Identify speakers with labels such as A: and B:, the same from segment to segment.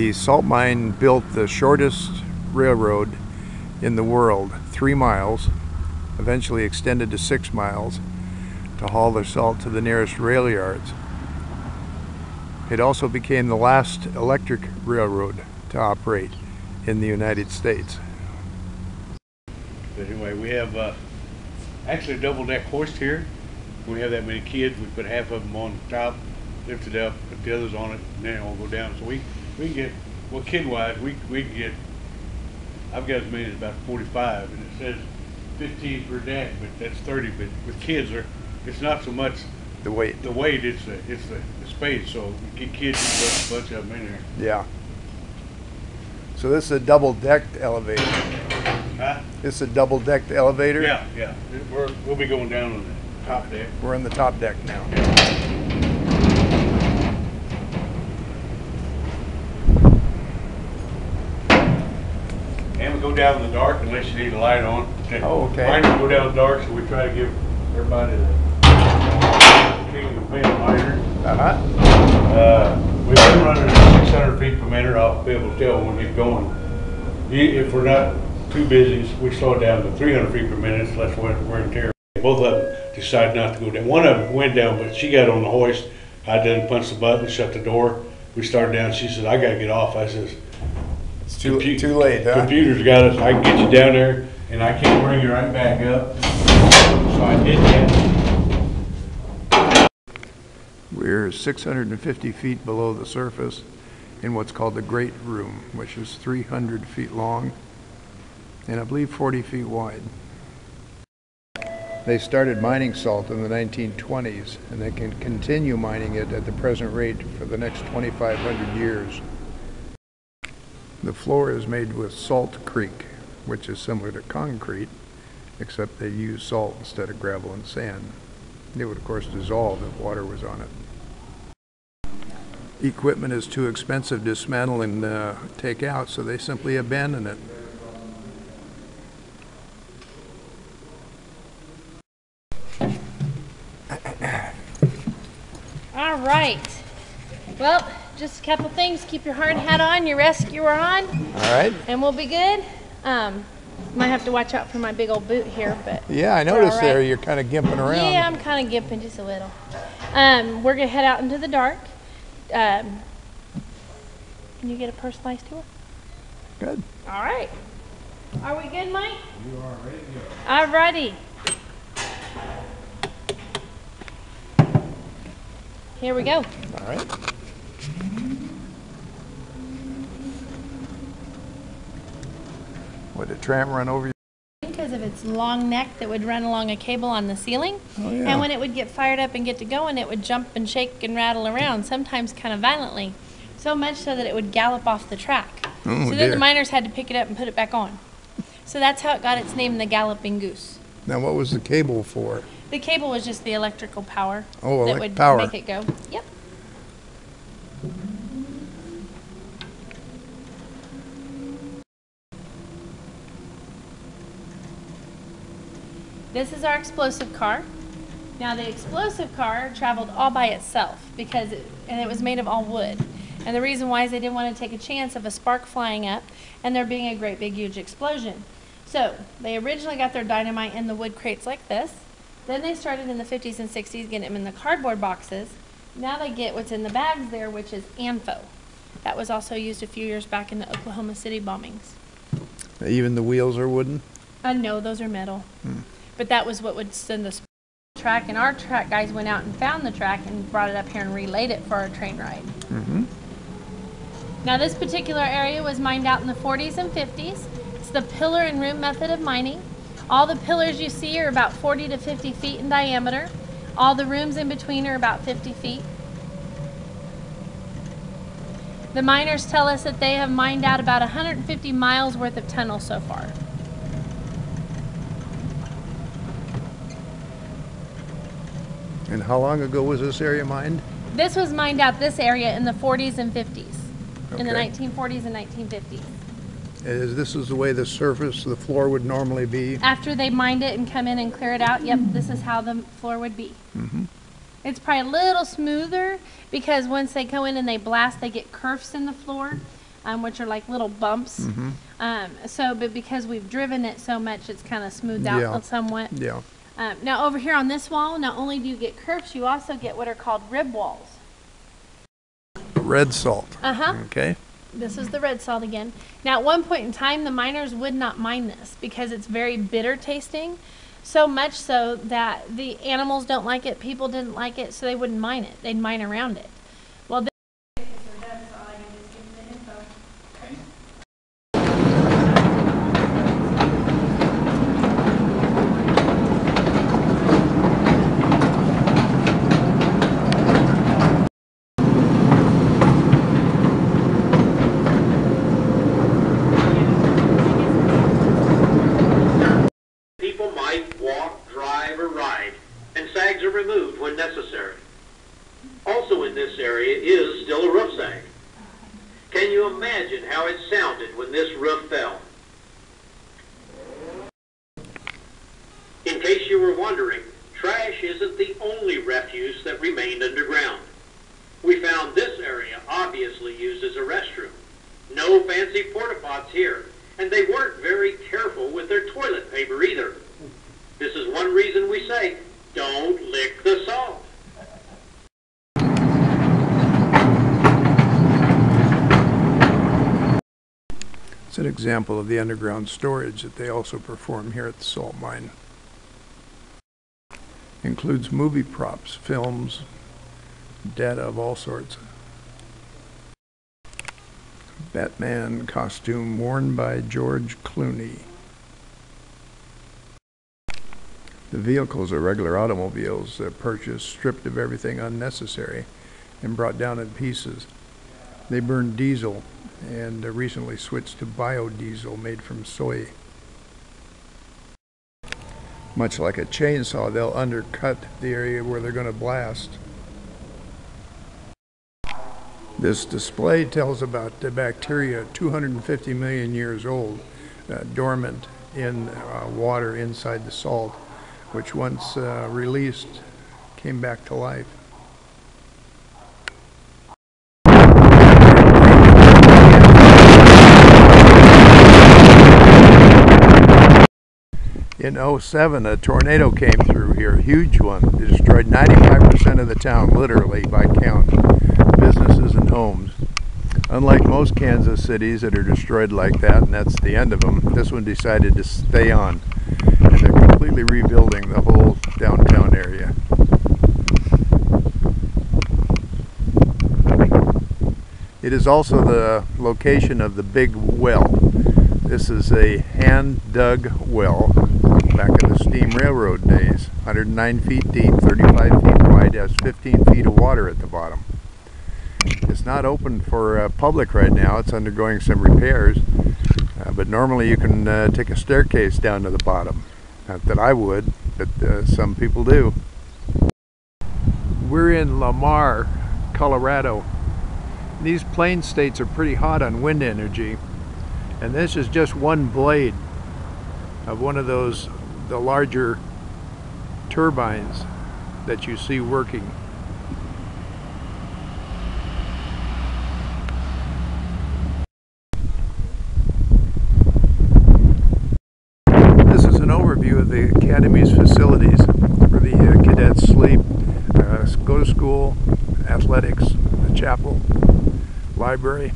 A: The salt mine built the shortest railroad in the world, 3 miles, eventually extended to 6 miles to haul their salt to the nearest rail yards. It also became the last electric railroad to operate in the United States.
B: But anyway, we have actually a double-deck hoist here. When we have that many kids, we put half of them on the top, lift it up, put the others on it, and then it'll go down. So we can get, well, kid-wise, we can get, I've got as many as about 45, and it says 15 per deck, but that's 30. But with kids, it's not so much
A: The weight.
B: the weight, it's the space. So we get kids, you put a bunch of them in there.
A: Yeah. So this is a double-decked elevator.
B: Huh?
A: This is a double-decked elevator?
B: Yeah, yeah. We'll be going down on the top deck.
A: We're in the top deck now.
B: And we go down in the dark unless you need a light on.
A: Oh, okay.
B: Mine will go down in the dark, so we try to give everybody the feeling of being a miner. We've been running at 600 feet per minute. I'll be able to tell when we get going. If we're not too busy, we slow it down to 300 feet per minute, so less wear and tear. Both of them decided not to go down. One of them went down, but she got on the hoist. I didn't punch the button, shut the door. We started down. She said, "I got to get off." I says,
A: It's too late, huh?
B: Computer's got us. I can get you down there, and I can't bring you right back up. So I did that.
A: We're 650 feet below the surface in what's called the Great Room, which is 300 feet long and I believe 40 feet wide. They started mining salt in the 1920s, and they can continue mining it at the present rate for the next 2,500 years. The floor is made with salt creek, which is similar to concrete, except they use salt instead of gravel and sand. It would, of course, dissolve if water was on it. Equipment is too expensive to dismantle and take out, so they simply abandon it.
C: All right. Well, just a couple things. Keep your hard hat on, your rescuer on.
A: All right.
C: And we'll be good. Might have to watch out for my big old boot here, but
A: yeah, I noticed there you're kind of gimping around.
C: Yeah, I'm kind of gimping just a little. We're gonna head out into the dark. Can you get a personalized tour?
A: Good.
C: All right. Are we good, Mike?
B: You are ready to go.
C: All righty. Here we go.
A: All right. Would a tram run over you?
C: Because of its long neck that would run along a cable on the ceiling.
A: Oh, yeah.
C: And when it would get fired up and get to going, it would jump and shake and rattle around, sometimes kind of violently. So much so that it would gallop off the track.
A: Oh,
C: so then the miners had to pick it up and put it back on. So that's how it got its name, the Galloping Goose.
A: Now, what was the cable for?
C: The cable was just the electrical power
A: Oh,
C: that would
A: power.
C: make it go. Yep. This is our explosive car. Now the explosive car traveled all by itself because it was made of all wood. And the reason why is they didn't want to take a chance of a spark flying up and there being a great big huge explosion. So they originally got their dynamite in the wood crates like this. Then they started in the 50s and 60s getting them in the cardboard boxes. Now they get what's in the bags there, which is ANFO. That was also used a few years back in the Oklahoma City bombings.
A: Even the wheels are wooden?
C: No, those are metal. But that was what would send the track, and our track guys went out and found the track and brought it up here and relayed it for our train ride. Now this particular area was mined out in the 40s and 50s. It's the pillar and room method of mining. All the pillars you see are about 40 to 50 feet in diameter. All the rooms in between are about 50 feet. The miners tell us that they have mined out about 150 miles worth of tunnels so far.
A: And how long ago was this area mined?
C: This was mined out, this area, in the 40s and 50s. In the
A: Okay.
C: 1940s and 1950s.
A: This is the way the surface, the floor would normally be?
C: After they mined it and come in and clear it out, yep, this is how the floor would be. It's probably a little smoother because once they go in and they blast, they get kerfs in the floor. which are like little bumps. But because we've driven it so much, it's kind of smoothed out somewhat.
A: Yeah.
C: Now over here on this wall, not only do you get kerfs, you also get what are called rib walls.
A: Red salt. Okay.
C: This is the red salt again. Now, at one point in time, the miners would not mine this because it's very bitter tasting, so much so that the animals don't like it, people didn't like it, so they wouldn't mine it. They'd mine around it. Well,
D: removed when necessary. Also in this area is still a roof sag. Can you imagine how it sounded when this roof fell? In case you were wondering, trash isn't the only refuse that remained underground. We found this area obviously used as a restroom. No fancy porta pots here, and they weren't very careful with their toilet paper either. This is one reason we say, don't lick the salt.
A: It's an example of the underground storage that they also perform here at the salt mine. Includes movie props, films, data of all sorts. Batman costume worn by George Clooney. The vehicles are regular automobiles purchased, stripped of everything unnecessary, and brought down in pieces. They burn diesel and recently switched to biodiesel made from soy. Much like a chainsaw, they'll undercut the area where they're going to blast. This display tells about the bacteria 250 million years old, dormant in water inside the salt, which once released came back to life. In 2007, a tornado came through here, a huge one. It destroyed 95% of the town, literally, by count, businesses and homes. Unlike most Kansas cities that are destroyed like that, and that's the end of them, this one decided to stay on. And they're completely rebuilding the whole downtown area. It is also the location of the big well. This is a hand-dug well back in the steam railroad days. 109 feet deep, 35 feet wide, has 15 feet of water at the bottom. It's not open for public right now. It's undergoing some repairs. But normally you can take a staircase down to the bottom. Not that I would, but some people do. We're in Lamar, Colorado. These plain states are pretty hot on wind energy. And this is just one blade of one of those, the larger turbines that you see working. This is an overview of the Academy's facilities where the cadets sleep, go to school, athletics, the chapel, library.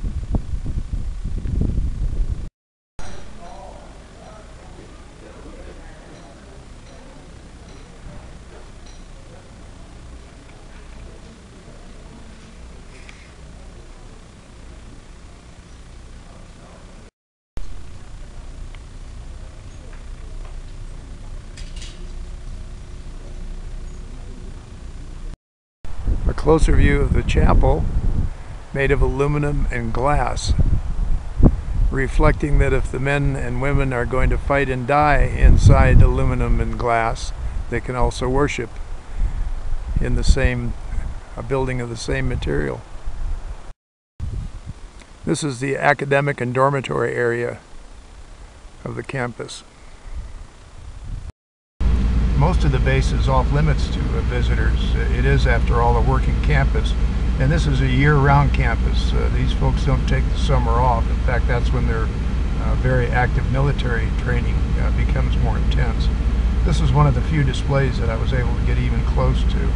A: A closer view of the chapel, made of aluminum and glass, reflecting that if the men and women are going to fight and die inside aluminum and glass, they can also worship in the same building of the same material. This is the academic and dormitory area of the campus. Most of the base is off limits to visitors. It is, after all, a working campus, And this is a year-round campus. These folks don't take the summer off. In fact, that's when their very active military training becomes more intense. This is one of the few displays that I was able to get even close to.